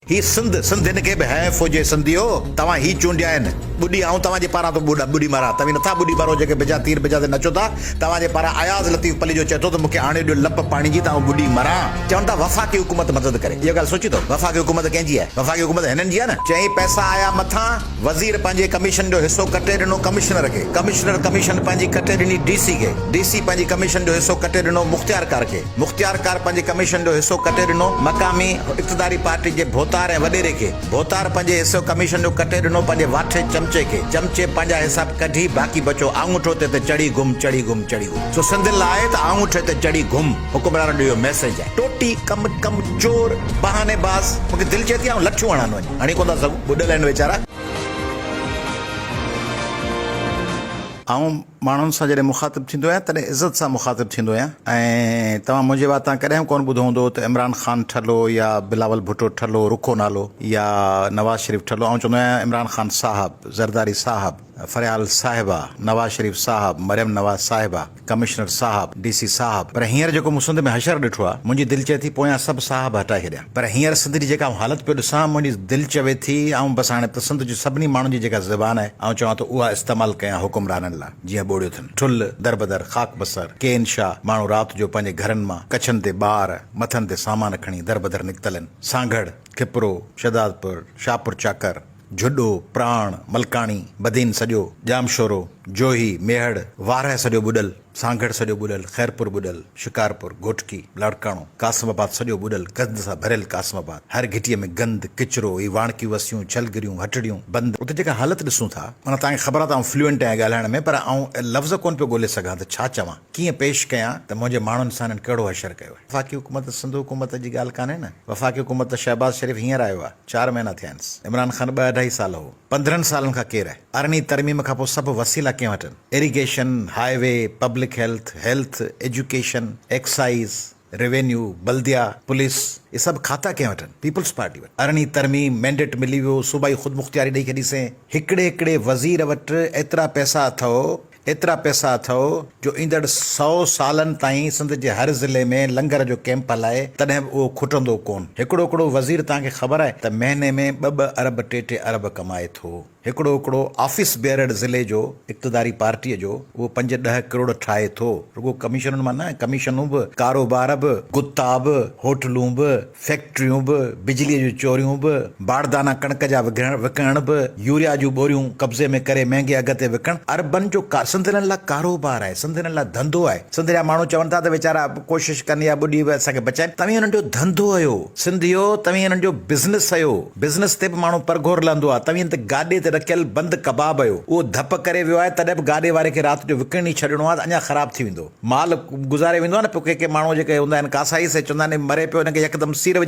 ही सिंध सिंधियुनि खे बि हैफ़ हुजे सिंधियो तव्हां ही चूंडिया आहिनि ॿुॾी आऊं तव्हांजे पारां तो ॿुॾी मारां तव्हीं नथा ॿुॾी मारो जेके बिजा तीर बिजा ते नचो था तव्हांजे पारां अयाज़ लतीफ़ पली जो चए थो त मूंखे आणे ॾियो लप पाणी जी तव्हां ॿुॾी मारां चवनि था वफ़ाक़ी हुकूमत मदद करे इहा ॻाल्हि सोची थो वफ़ाक़ी हुकूमत कंहिंजी आहे वफ़ाक़ी हुकूमत हिननि जी आहे न चई पैसा आया मथां वज़ीर पंहिंजे कमीशन जो हिसो कटे ॾिनो कमिश्नर खे कमिश्नर कमीशन पंहिंजी कटे ॾिनी डीसी खे डीसी पंहिंजी कमीशन जो हिसो कटे ॾिनो मुख़्तियार कार खे मुख़्तियार कार पंहिंजे कमीशन जो हिसो कटे ॾिनो मक़ामी इक़्तिदारी पार्टी जे भोतार ऐं वॾेरे खे भोतार पंहिंजे हिसो कमीशन जो कटे ॾिनो पंहिंजे वाठे चमचे खे चमचे पंहिंजा हिसाब कढी बाक़ी बचो आंगूठो ते चढ़ी घुम चढ़ी घुम चढ़ी घुम सो सिंधियुनि लाइ त आंगूठे ते चढ़ी घुम हुकुमरान जो इहो मैसेज आहे टोटी कम कम चोर बहानेबाज़ मूंखे दिलि चए थी आऊं लठियूं हणनि वञी हणी कोन था सघूं ॿुॾल आहिनि वीचारा आऊं माण्हुनि सां जॾहिं मुखातिब थींदो आहियां तॾहिं इज़त सां मुखातिब थींदो आहियां ऐं तव्हां मुंहिंजे बात तव्हां कॾहिं कोन ॿुधो हूंदो त इमरान ख़ान ठलो या बिलावल भुट्टो ठलो रुखो नालो या नवाज़ शरीफ़ ठलो ऐं चवंदो आहियां इमरान ख़ान साहब ज़रदारी साहब फरियाल साहिबा नवाज़ शरीफ़ साहब मरियम नवाज़ साहिबा कमिश्नर साहब डीसी साहब पर हींअर जेको मूं सिंध में हशर ॾिठो आहे मुंहिंजी दिलि चए थी पोयां सभु साहब हटाए छॾिया पर हींअर सिंध जी जेका हालत पियो ॾिसां मुंहिंजी दिलि चवे थी ऐं बसि हाणे त सिंध जी सभिनी माण्हुनि जी जेका ज़बान आहे ऐं चवां थो उहा इस्तेमालु कयां हुकुमराननि लाइ जीअं ॿोड़ियो थियनि ठुल दरबदर खाक बसर केन शाह माण्हू राति जो पंहिंजे घरनि मां कच्छनि ते ॿार मथनि ते सामान खणी दरबदर निकितल आहिनि सांगड़ खिपरो शहदादपुर शाहपुर चाकर झुॾो प्राण मलकाणी बदीन सॼो जामशोरो जोही मेहड़ वारह सॼो ॿुॾल सांगड़ सॼो ॿुॾल ख़ैरपुर ॿुॾल शिकारपुर घोटकी लाड़काणो कासिमाबाद सॼो ॿुॾल गंद सां भरियल कासिमाबाद हर घिटीअ में गंद किचिरो ई वाणकियूं वसियूं छलगिरियूं हटड़ियूं बंदि उते जेका हालत ॾिसूं था माना तव्हांखे ख़बर आहे त फ्लूएंट आहियां ॻाल्हाइण में पर लफ़्ज़ कोन पियो ॻोल्हे सघां त छा चवां कीअं पेश कयां त मुंहिंजे माण्हुनि सां हिननि कहिड़ो हशर कयो आहे वफ़ाक़ी हुकूमत सिंध हुकूमत जी ॻाल्हि कान्हे न वफ़ाक़ी हुकूमत शहबाज़ शरीफ़ हींअर आयो आहे 4 महीना थिया आहिनि इमरान ख़ान 2-2.5 साल हो 15 सालनि खां केरु आहे अरिड़हीं तरमीम खां पोइ सभु वसीला कीअं वठनि irrigation highway public health education excise revenue बल्दिया पुलिस ये सभु खाता कंहिं वठनि पीपल्स पार्टी वटि अरिड़हीं तरमीम मैंडेट मिली वियो सूबाई ख़ुदि मुख़्तियारी ॾेई छॾीसीं हिकिड़े वज़ीर वटि एतिरा पैसा अथव जो ईंदड़ 100 सालनि ताईं सिंध जे हर ज़िले में लंगर जो कैंप हलाए तॾहिं बि उहो खुटंदो कोन हिकिड़ो वज़ीर तव्हांखे ख़बर आहे त महीने में 2 अरब 3 अरब कमाए थो हिकिड़ो ऑफिस बेरड ज़िले जो इक़्तिदारी पार्टीअ जो उहो 5-10 करोड़ ठाहे थो रुगो कमीशनुनि मां न कमीशनूं बि कारोबार बि गुत्ता बि होटलूं बि फैक्ट्रियूं बि बिजलीअ जूं चोरियूं बि बारदाना कणिक जा विकण बि यूरिया जूं बोरियूं कब्ज़े में करे महांगे अघ ते विकण अरबनि जो सिंधियुनि लाइ कारोबार आहे सिंधियुनि लाइ धंधो आहे सिंध जा माण्हू चवनि था त वीचारा कोशिशि कनि या ॿुॾी असांखे बचाइनि तव्हीं हुननि जो धंधो हुयो सिंधियो तव्हीं हुननि जो बिज़नेस हुयो बिज़नेस ते बि माण्हू परघोर लहंदो आहे तव्हीं ते गाॾे ते रखियल बंदि कबाब हुयो उहो धप करे वियो आहे तॾहिं बि गाॾे वारे खे राति जो विकिणी छॾिणो आहे त अञा ख़राबु थी वेंदो माल गुज़ारे वेंदो आहे न पोइ के माण्हू जेके हूंदा आहिनि कासाई से चवंदा आहिनि मरे पियो हिनखे यकदमि सीर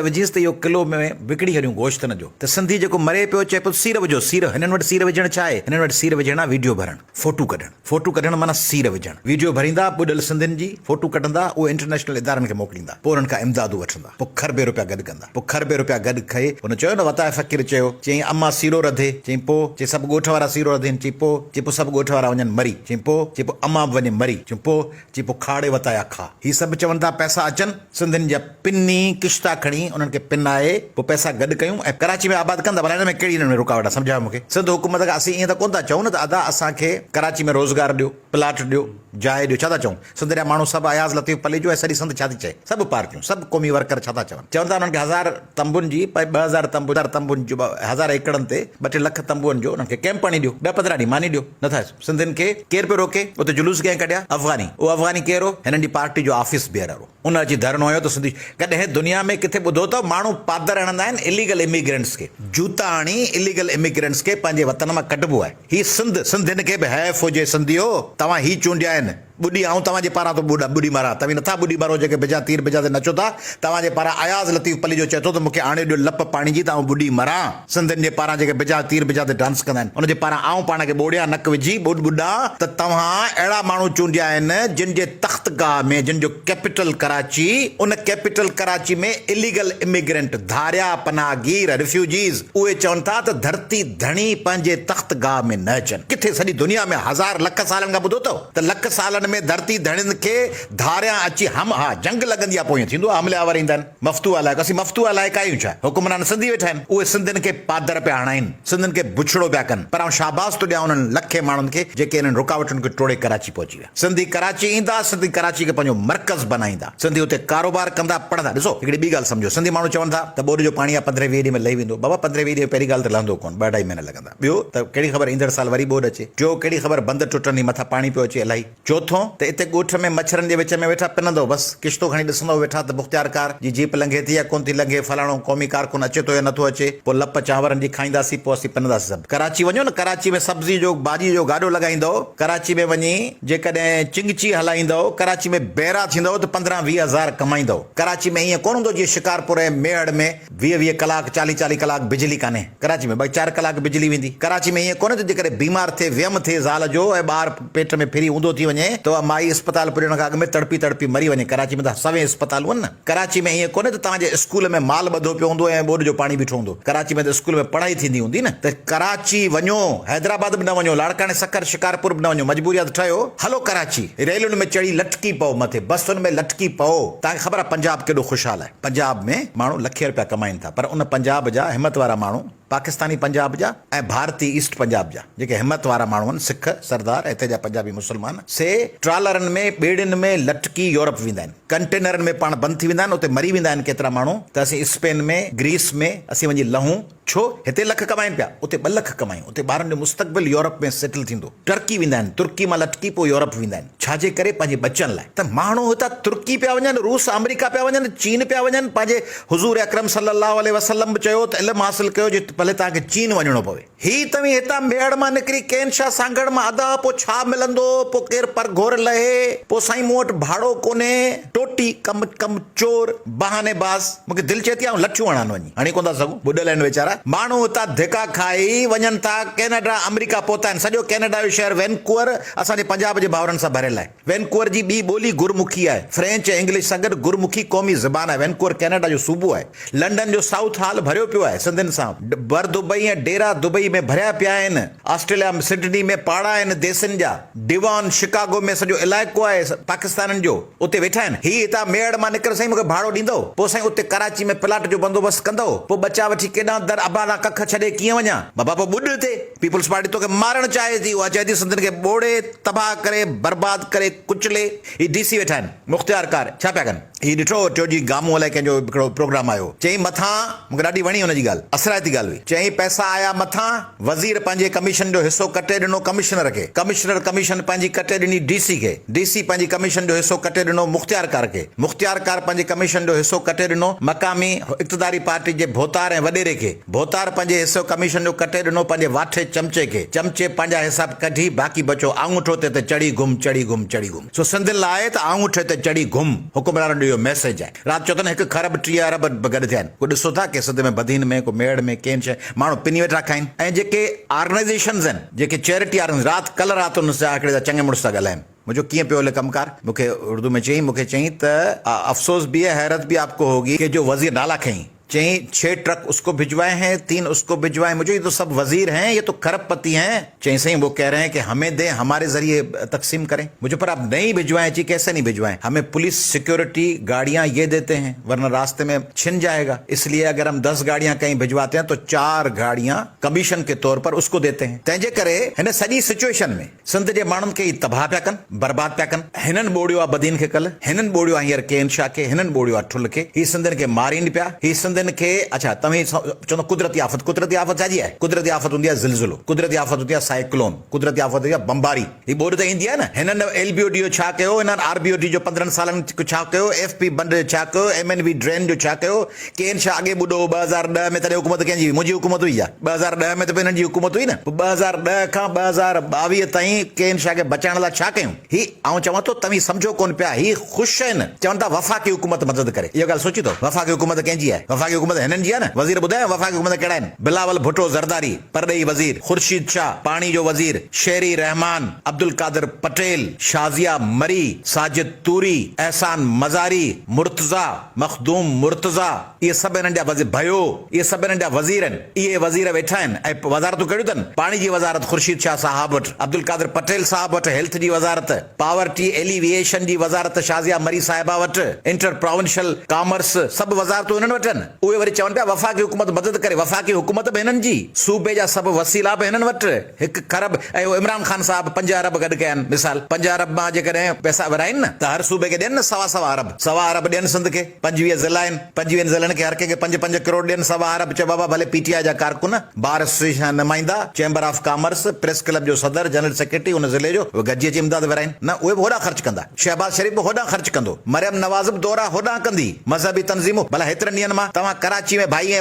विझीस त इहो किलो में विकिणी छॾियूं गोश्त जो त सिंधी जेको मरे पियो चए पियो सीर विझो सीर हिननि वटि सीर विझण छा आहे हिननि वटि सीर विझण वीडियो भरण फोटू कढण माना सीर विझण वीडियो भरींदा ॿुॾल सिंधियुनि जी फोटू कढंदा उहे इंटरनेशनल इदारनि खे मोकिलींदा पोइ हुननि खां इमदादूं वठंदा पोइ खरबे रुपया गॾु कंदा पोइ खरबे रुपया गॾु खई हुन चयो न वताए फ़क़ीर चयो चई अम्मा सीरो रधे चई पोइ चई सभु ॻोठ वारा सीरो रधनि चई पोइ सभु ॻोठ वारा वञनि मरी चई पोइ अम्मा बि वञे मरी चई पोइ खाड़े वताया खा ही सभु चवनि था पैसा अचनि सिंधियुनि जा पिनी किश्ता खणी उन्हनि खे पिनाए पोइ पैसा गॾु कयूं ऐं कराची में आबाद कंदा भला हिन में कहिड़ी हिन में रुकावट आहे सम्झायो मूंखे सिंध हुकूमत खां असीं ईअं त कोन था चऊं न त अदा असांखे कराची में रोज़गार ॾियो प्लाट ॾियो जाइ ॾियो छा था चऊं सिंध जा माण्हू सभु अयाज़ लतीफ़ पली जो ऐं सॼी सिंध छा थी चए सभु पार्टियूं सभु क़ौमी वर्कर छा था चवनि था उन्हनि खे 1000 तंबुनि जी 2000 तंबुनि जो 1000 एकड़नि ते 2-3 लख तंबुअनि जो उन्हनि खे कैंप हणी ॾियो 10-15 ॾींहं मानी ॾियो नथा सिंधियुनि खे केरु पियो रोके उते जुलूस कंहिं कढिया अफ़गानी उहो अफ़गानी केरु हो हिननि जी पार्टी जो ऑफिस बेरर हो उन अची धरनो हुयो त सिंधी कॾहिं दुनिया में किथे ॿुधो अथव माण्हू पादर हणंदा आहिनि इलीगल इमिग्रेंट्स खे जूता हणी इलीगल इमिग्रेंट्स खे पंहिंजे वतन मां कढिबो आहे ही सिंधियुनि खे बि हैफ़ हुजे सिंधियो तव्हां ही चूंडिया आहिनि ॿुॾी आऊं तव्हांजे पारां तो ॿुॾी मारां तव्हीं नथा ॿुॾी मारो जेके बिजा तीर बिजा ते नचो था तव्हांजे पारां अयाज़ लतीफ़ पली जो चए थो त मूंखे आणे ॾियो लप पाणी जी तव्हां ॿुॾी मारां सिंधियुनि जे पारां जेके बिजा तीर बिजा ते डांस कंदा आहिनि उनजे पारां आऊं पाण खे ॿोड़िया नक विझी ॿुॾा त तव्हां अहिड़ा माण्हू चूंडिया आहिनि जिन जे तख़्तगाह में जिन जो कैपिटल कराची उन कैपिटल कराची में इलीगल इमिग्रेंट धारिया पनाहगीर रिफ्यूजीज़ उहे चवनि था त धरती धणी पंहिंजे तख़्तगाह में न अचनि किथे सॼी दुनिया में 1000 लख सालनि खां ॿुधो अथव त लख सालनि रण में धरती धड़िन खे धारियां अची हम हा जंग लगंदी आहे पोइ ईअं थींदो आहे हमलावर ईंदा आहिनि मफ़्तू हलाए असीं मफ़्तू हलाए कायूं छा हुकुमरान सिंधी वेठा आहिनि उहे सिंधियुनि खे पादर पिया हणाइनि सिंधियुनि खे बुछड़ो पिया कनि पर शाबाश थो ॾियां उन्हनि लखे माण्हुनि खे जेके इन्हनि रुकावटुनि खे टोड़े कराची पहुची विया सिंधी कराची ईंदा सिंधी कराची खे पंहिंजो मर्कज़ बनाईंदा सिंधी हुते कारोबार कंदा पढ़ंदा ॾिसो हिकिड़ी ॿी ॻाल्हि सम्झो सिंधी माण्हू चवनि था त ॿोॾि जो पाणी आहे 15-20 ॾींहं में लही वेंदो बाबा 15-20 ॾींहं पहिरीं ॻाल्हि त लहंदो कोन 2-2.5 महीना लॻंदा ॿियो त कहिड़ी ख़बर ईंदड़ साल वरी ॿोॾि अचे टियों कहिड़ी ख़बर बंद टुटंदी मथां पाणी पियो अचे इलाही चोथों त हिते ॻोठ में मच्छरनि जे विच में वेठा पिनंदो बसि किश्तो खणी ॾिसंदो वेठा त मुख़्तियार कार जी जीप लंघे थी या कोन थी लंघे फलाणो क़ौमी कारकुन अचे थो या नथो अचे पोइ लप चांवरनि जी खाईंदासीं पोइ असीं पिनंदासीं सभु कराची वञो न कराची में सब्जी जो भाॼी जो गाॾो लॻाईंदो कराची में वञी जेकॾहिं चिंगची हलाईंदो कराची में बेरा थींदो त 15-20 हज़ार कमाईंदो कराची में ईअं कोन हूंदो जीअं शिकारपुर ऐं मेहड़ में 20-20 कलाक 40-40 कलाक बिजली कान्हे कराची में 2-4 कलाक बिजली वेंदी कराची में ईअं कोन्हे त जेकॾहिं बीमार थिए वियम थिए ज़ाल जो ऐं ॿार पेट में फिरी ऊंधो थी वञे त माई अस्पताल पुॼण खां अॻु में तड़पी मरी वञे कराची में त सवें अस्पतालूं आहिनि न कराची में ईअं कोन्हे त तव्हांजे स्कूल में माल ॿधो पियो हूंदो ऐं ॿोॾि जो पाणी बीठो हूंदो कराची में त स्कूल में पढ़ाई थींदी हूंदी न त कराची वञो हैदराबाद बि न वञो लाड़काणे सकर शिकारपुर बि न वञो मजबूरी आहे त ठहियो हलो कराची रेलुनि में चढ़ी लटकी पओ मथे बसुनि में लटकी पओ तव्हांखे ख़बर आहे पंजाब केॾो ख़ुशहाल आहे पंजाब में माण्हू लखे रुपया कमाइनि था पर उन पंजाब जा हिमत वारा माण्हू पाकिस्तानी पंजाब जा ऐं भारतीय ईस्ट पंजाब जा जेके हिमत वारा माण्हू आहिनि सिख सरदार हिते जा पंजाबी मुस्लमान से ट्रालरनि में ॿेड़ियुनि में लटकी यूरोप वेंदा आहिनि कंटेनरनि में पाण बंदि थी वेंदा आहिनि उते मरी वेंदा आहिनि केतिरा माण्हू त असीं स्पेन में ग्रीस में असीं वञी लहूं छो हिते लख कमाइनि पिया उते 2 लख कमायूं उते ॿारनि जो मुस्तक़बिल यूरोप में सेटल थींदो टर्की वेंदा आहिनि तुर्की मां लटकी पोइ यूरोप वेंदा आहिनि छाजे करे पंहिंजे बचनि लाइ त माण्हू हितां तुर्की पिया वञनि रूस अमेरिका पिया वञनि चीन पिया वञनि पंहिंजे हुज़ूर अकरम सल्लल्लाहु अलैहि वसल्लम बि चयो त इल्मु हासिल कयो जे भले तव्हांखे चीन वञिणो पवे ही तव्हीं हितां मेहड़ मां निकिरी केनशा सांगड़ मां अदा पोइ छा मिलंदो पोइ केरु पर घोर लहे पोइ साईं मूं वटि भाड़ो कोन्हे टोटी कम चोर बहानेबाज़ मूंखे दिलि चए थी लठियूं हणनि वञी हणी कोन था सघूं ॿुॾल आहिनि वीचारा माण्हू हितां धिका खाई वञनि था कैनेडा अमेरिका पहुता आहिनि सॼो कैनेडा जो शहर वैनकूवर असांजे पंजाब जे भाउरनि सां भरियल आहे वैनकूवर जी ॿी ॿोली गुरमुखी आहे फ्रेंच ऐं इंग्लिश सां गॾु गुरमुखी क़ौमी ज़बान आहे वैनकूवर कैनेडा जो सूबो आहे लंडन जो साउथ हॉल भरियो पियो आहे सिंधियुनि सां बर दुबई ऐं डेरा दुबई में भरिया पिया आहिनि ऑस्ट्रेलिया में सिडनी में पाड़ा आहिनि देसनि जा डिवॉन शिकागो में सॼो इलाइक़ो आहे पाकिस्ताननि जो उते वेठा आहिनि ही हितां मेहड़ मां निकिर साईं मूंखे भाड़ो ॾींदो पोइ साईं उते कराची में प्लाट जो बंदोबस्तु कंदो पोइ बचा वठी केॾां दर अबादा कख छॾे कीअं वञा बाबा पोइ ॿुॾ ते पीपल्स पार्टी तोखे मारणु चाहे थी उहा चए थी सिंधियुनि खे ॿोड़े तबाह करे बर्बाद करे कुचले ही डीसी वेठा आहिनि मुख़्तियार कार छा पिया कनि ही ॾिठो टियों जी गामू अलाए कंहिंजो हिकिड़ो प्रोग्राम आयो चई मथां मूंखे ॾाढी वणी हुनजी ॻाल्हि असराइती ॻाल्हि हुई चई पैसा आया मथां वज़ीर पंहिंजे कमीशन जो हिसो कटे ॾिनो कमिश्नर खे कमिश्नर कमीशन पंहिंजी कटे ॾिनी डीसी खे डीसी पंहिंजी कमीशन जो हिसो कटे ॾिनो मुख़्तियार कार खे मुख़्तियार कार पंहिंजे कमीशन जो हिसो कटे ॾिनो मक़ामी इक़्तिदारी पार्टी जे भोतार ऐं वॾेरे खे भोतार पंहिंजे हिसो कमीशन जो कटे ॾिनो पंहिंजे वाठे चमचे खे चमचे पंहिंजा हिसाब कढी बाक़ी बचो आङूठो ते चढ़ी घुम चढ़ी घुम चढ़ी घुम सो सिंधियुनि लाइ त आङूठे ते चढ़ी घुम हुकुमरान जो इहो मैसेज आहे राति चओ त न 1 खरब 30 अरब गॾु थिया आहिनि कोई ॾिसो था के सिंध में बदीन में को मेड़ में कंहिं शइ माण्हू पिनी वेठा खाइनि ऐं जेके ऑर्गेनाइज़ेशन्स आहिनि जेके चैरिटी राति कल्ह राति हुन सां हिकिड़े चङे मुड़ुस सां ॻाल्हाइनि मुझे कीअं पियो हले कमकार मूंखे उर्दू में चई मूंखे चई त अफ़सोस भी है हैरत भी आपको होगी कि जो वज़ीर नाला खई चई 6 ट्रक उसको भिजवाए हैं 3 उसको भिजवाए मुझे ये तो सब वजीर हैं ये तो खरबपति हैं चई सही वो कह रहे हैं कि हमें दें हमारे जरिए तकसीम करें मुझे पर आप नहीं भिजवाएं जी कैसे नहीं भिजवाएं हमें पुलिस सिक्योरिटी गाड़ियां ये देते हैं वरना रास्ते में छिन जाएगा इसलिए अगर हम 10 गाड़ियां कहीं भिजवाते हैं तो 4 गाड़ियां कमीशन के तौर पर उसको देते हैं तंहिंजे करे हिन सॼी सिचुएशन में सिंध जे माण्हुनि खे तबाह पिया कनि बर्बाद पिया कनि हिननि ॿोड़ियो आहे बदीन खे कल्ह हिननि ॿोड़ियो आहे हींअर केन शाह खे हिननि ॿोड़ियो आहे ठुल खे ही सिंधियुनि खे मारीनि पिया ही सिंधियुनि खे अच्छा तव्हीं चवंदो कुदरती आफ़त छाजी आहे कुदरती आफ़त हूंदी आहे ज़िलज़िलो कुदरती आफ़त हूंदी आहे साइक्लोन कुदरती आफ़त हूंदी आहे बमबारी ही ॿोॾि त ईंदी आहे न हिननि LBOD छा कयो हिननि RBOD जो 15 सालनि छा कयो FP बंड छा कयो MNV ड्रेन जो छा कयो केन शाह अॻे ॿुधो 2010 में तॾहिं हुकूमत कंहिंजी मुंहिंजी हुकूमत हुई आहे 2010 में त हिननि जी हुकूमत हुई न 2010 खां 2022 ताईं केन शाह खे बचाइण लाइ छा कयूं ही ऐं चवां थो तव्हीं सम्झो कोन पिया ही ख़ुशि आहिनि चवनि था वफ़ाक़ी हुकूमत मदद करे इहा ॻाल्हि सोची थो वफ़ाक़ी हुकूमत कंहिंजी आहे वफ़ाक़ी वफ़ाक़ी हुकूमत हिननि जी आहे न। वज़ीर ॿुधायो वफ़ाक़ी हुकूमत कहिड़ा आहिनि? बिलावल भुट्टो ज़रदारी परॾेही वज़ीर, ख़ुर्शीद शाह पाणी जो वज़ीर, शेरी रहमान, अब्दुल कादिर पटेल, शाज़िया मरी, साजिद तूरी, एहसान मज़ारी, मुर्तज़ा मखदूम मुर्तज़ा, इहे सभु हिननि जा वज़ीर भयो, इहे सभु हिननि जा वज़ीर आहिनि। इहे वज़ीर वेठा आहिनि ऐं वज़ारतूं कहिड़ियूं अथनि? पाणी जी वज़ारत ख़ुर्शीद शाह साहब वटि, अब्दुल कादिर पटेल साहब वटि हेल्थ जी वज़ारत, पावर्टी एलिविएशन जी वज़ारत शाज़िया मरी साहिबा वटि, इंटर प्रोविंशियल कॉमर्स, सभु वज़ारतूं हिननि वटि आहिनि। उहे वरी चवनि पिया वफ़ाक़ी हुकूमत मदद करे, वफ़ाक़ी हुकूमत बि हिननि जी, सूबे जा सभु वसीला बि हिननि वटि, 1 खरब। ऐं इमरान ख़ान साहब 5 अरब गॾु कया आहिनि। मिसाल 5 अरब मां जेकॾहिं पैसा विराइनि न त हर सूबे खे ॾियनि न 1.25 अरब, 1.25 अरब ॾियनि सिंध खे, 25 ज़िला आहिनि, 25 ज़िलनि खे हर कंहिंखे 5-5 करोड़ ॾियनि, 1.25 अरब। चयो बाबा भले पीटीआई जा कारकुन, बार एसोसिएशन जा नुमाइंदा, chamber of commerce, press club जो सदर, जनरल सेक्रेटरी उन ज़िले जो गॾिजी अची इमदाद विराइनि न। उहे बि होॾां ख़र्च कंदा, शहबाज शरीफ़ बि होॾां ख़र्च कंदो, मरियम नवाज़ बि दौरा होॾां कंदी, मज़हबी तंज़ीमूं। भला हेतिरनि ॾींहंनि मां तव्हां कराची में भाई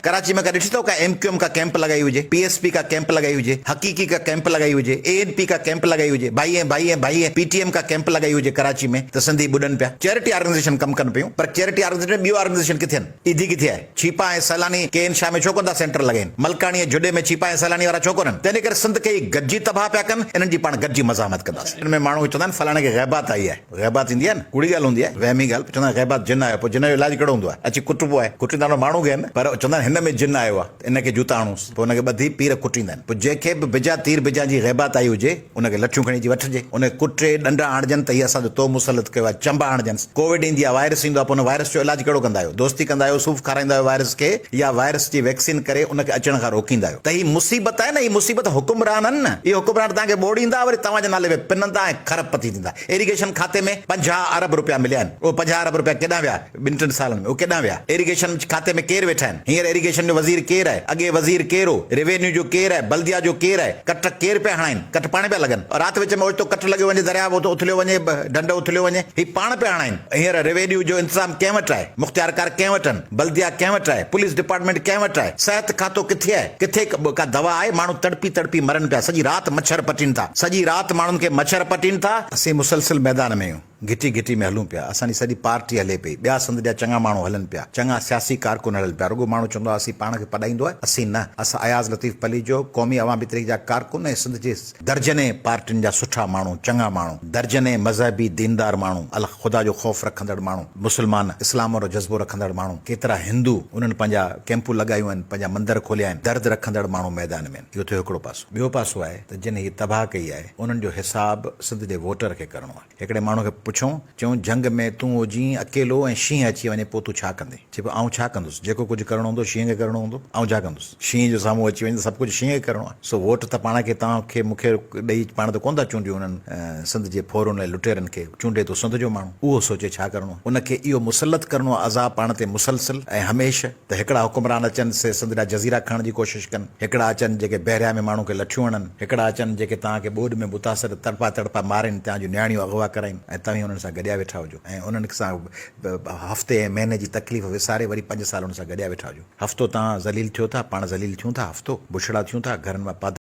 कराची में का ॾिठी अथव का MQM का कैंप लॻाई हुजे, PSP का कैंप लॻाई हुजे, हकीकी का कैंप लॻाई हुजे, ANP का कैंप लॻाई हुजे, भाई PTM का कैंप लॻाई हुजे कराची में, त सिंधी ॿुॾनि पिया। चैरिटी ऑर्गेनाइज़ेशन कमु कनि पियूं, पर चैरिटी ऑर्गेनाइज़ेशन ॿियूं ऑर्गेनाइज़ेशन किथे आहिनि? ईदी किथे आहे? छीपा ऐं सैलानी KN शाह में छो कोन था सेंटर लॻाइनि? मलकाणी ऐं जुडे में छीपा ऐं सैलानी वारा छो कोन्हनि? तंहिं करे सिंध खे गॾिजी तबाह पिया कनि, इन्हनि जी पाण गॾिजी मज़ामत कंदासीं। हिन में माण्हू चवंदा आहिनि फलाणे खे ग़ैबात आई आहे। ग़ैबात ईंदी आहे न, कूड़ी ॻाल्हि हूंदी आहे, वहमी ॻाल्हि। चवंदा आहिनि ग़ैबात जिन आयो, पोइ जिन जो इलाज कहिड़ो हूंदो आहे? अची कुटबो आहे, कुटींदा माण्हू खे आहिनि, पर चवंदा आहिनि हिन में जिन आयो आहे, इनखे जूता हणूसि, पोइ हुनखे ॿधी पीर कुटींदा आहिनि। पोइ जंहिंखे बि बिजा तीर बिजा जी ग़ैबात आई हुजे उनखे लठियूं खणी अची वठिजे, उन कुटे ॾंडा हणजनि त हीअ असांजो तो मुसलत कयो आहे, चंबा हणजनि। कोविड ईंदी आहे, वायरस ईंदो आहे, पोइ हुन वायरस जो इलाज कहिड़ो कंदा आहियो? दोस्ती कंदा आहियो, सूफ़ खाराईंदा आहियो वायरस खे, या वायरस जी वैक्सीन करे उनखे अचण खां रोकींदा आहियो? त हीअ मुसीबत आहे न, हीअ मुसीबत हुकुमरान आहिनि न। इहे हुकुमरान तव्हांखे ॿोड़ींदा, वरी तव्हांजे नाले में पिनंदा ऐं ख़रब पती थींदा। इरिगेशन खाते में 50 अरब रुपया मिलिया आहिनि, उहे 50 अरब रुपया केॾां विया? 2-3 सालनि में उहे केॾां विया? इरिगेशन खाते में केरु वेठा आहिनि हींअर? इरिगेशन जो वज़ीर केरु आहे? अॻे वज़ीर केरु हो? रेवेन्यू जो केरु आहे? बल्दिया जो केरु आहे? कट केरु पिया हणाइनि? कट पाण पिया लॻनि, और राति विच में ओचितो कट लॻियो वञे, दरिया उथलियो वञे, ढंढ उथलियो वञे, ही पाण पिया हणाइनि। हींअर रेवेन्यू जो इंतज़ाम कंहिं वटि आहे? मुख़्तियारकार कंहिं वटि आहिनि? बल्दिया कंहिं वटि आहे? पुलिस डिपार्टमेंट कंहिं वटि आहे? सिहत खातो किथे आहे? किथे का दवा आहे? माण्हू तड़पी मरनि पिया, सॼी राति मच्छर पटीनि था, सॼी राति माण्हुनि खे मच्छर पटीनि था। असीं मुसलसिल मैदान में आहियूं, घिटी में हलूं पिया, असांजी सॼी पार्टी हले पई, ॿिया सिंध जा चङा माण्हू हलनि पिया, चङा सियासी कारकुन हलनि पिया। रुॻो माण्हू चवंदो आहे असीं पाण खे पढ़ाईंदो आहे, असीं न। असां अयाज़ लतीफ़ पली जो क़ौमी अवामी तहरीक जा कारकुन ऐं सिंध जे दर्जने पार्टियुनि जा सुठा माण्हू, चङा माण्हू, दर्जने मज़हबी दीनदार माण्हू, अल ख़ुदा जो ख़ौफ़ रखंदड़ माण्हू, मुस्लमान, इस्लाम जो जज़्बो रखंदड़ माण्हू, केतिरा हिंदू, उन्हनि पंहिंजा कैंपूं लॻायूं आहिनि, पंहिंजा मंदर खोलिया आहिनि, दर्द रखंदड़ माण्हू मैदान में आहिनि। इहो थियो हिकिड़ो पासो। ॿियो पासो आहे त जिन हीअ तबाह कई आहे उन्हनि जो हिसाब सिंध जे वोटर खे करिणो आहे। हिकिड़े माण्हू खे पुछूं, चऊं जंग में तूं हुजीं अकेलो ऐं शींहुं अची वञे, पोइ तूं छा कंदे? चए पियो आउं छा कंदुसि, जेको कुझु करिणो हूंदो शींहं खे करिणो हूंदो, आउं छा कंदुसि? शींहं जो साम्हूं अची वञे त सभु कुझु शींहं खे करिणो आहे। सो वोट त पाण खे तव्हांखे मूंखे ॾेई पाण त कोन था चूंडियूं उन्हनि सिंध जे फोरन ऐं लुटेरनि खे, चूंडे थो सिंध जो माण्हू, उहो सोचे छा करिणो आहे। उनखे इहो मुसलत करिणो आहे अज़ाब पाण ते मुसलसिल ऐं हमेशह। त हिकिड़ा हुकुमरान अचनि से सिंध जा जज़ीरा खणण जी कोशिशि कनि, हिकिड़ा अचनि जेके बहरिया में माण्हू खे लठियूं हणनि, हिकिड़ा अचनि जेके तव्हांखे ॿोॾि में मुतासिर तड़पा मारनि, तव्हांजूं नियाणियूं अगवा कराइनि, ऐं तव्हां उन्हनि सां गॾिया वेठा हुजो ऐं उन्हनि सां हफ़्ते ऐं महीने जी तकलीफ़ विसारे वरी 5 साल हुन सां गॾिया वेठा हुजो। हफ़्तो तव्हां ज़लील थियो था, पाण ज़लील थियूं था, हफ़्तो बुछड़ा थियूं था, घरनि मां